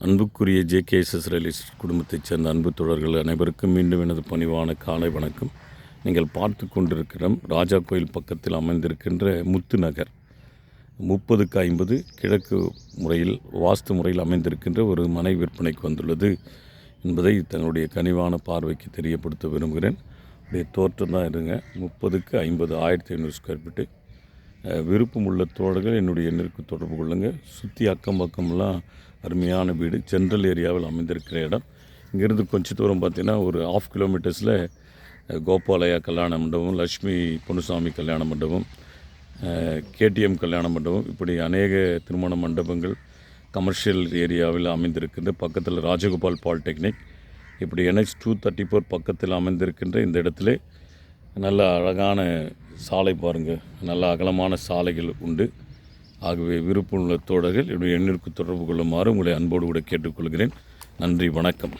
அன்புக்குரிய ஜேகேஎஸ்எஸ் ரியல் குடும்பத்தைச் சேர்ந்த அன்பு தொடர்கள் அனைவருக்கும் மீண்டும் எனது பணிவான காலை வணக்கம். நீங்கள் பார்த்து கொண்டிருக்கிற ராஜா கோயில் பக்கத்தில் அமைந்திருக்கின்ற முத்து நகர் 30/50 கிழக்கு முறையில் வாஸ்து முறையில் அமைந்திருக்கின்ற ஒரு மனை விற்பனைக்கு வந்துள்ளது என்பதை தங்களுடைய கனிவான பார்வைக்கு தெரியப்படுத்த விரும்புகிறேன். உடைய தோற்றம் தான் இருங்க. 30/50 1500 ஸ்கொயர் ஃபீட்டு. விருப்பம் உள்ள தோழர்கள் என்னுடைய எண்ணிற்கு தொடர்பு கொள்ளுங்கள். சுற்றி அக்கம் பக்கம்லாம் அருமையான வீடு, சென்ட்ரல் ஏரியாவில் அமைந்திருக்கிற இடம். இங்கேருந்து கொஞ்சம் தூரம் பார்த்திங்கன்னா ஒரு 1/2 கிலோமீட்டர்ஸில் கோபாலயா கல்யாண மண்டபம், லக்ஷ்மி பொன்னுசாமி கல்யாண மண்டபம், கேடிஎம் கல்யாண மண்டபம், இப்படி அநேக திருமண மண்டபங்கள் கமர்ஷியல் ஏரியாவில் அமைந்திருக்கின்ற பக்கத்தில் ராஜகோபால் பாலிடெக்னிக், இப்படி NH 234 பக்கத்தில் அமைந்திருக்கின்ற இந்த இடத்துல நல்ல அழகான சாலை பாருங்கள், நல்ல அகலமான சாலைகள் உண்டு. ஆகவே விருப்பமுள்ள தோழர்கள் என்னுடைய எண்ணிற்கு தொடர்பு கொள்ளுமாறு உங்களை அன்போடு கூட கேட்டுக்கொள்கிறேன். நன்றி, வணக்கம்.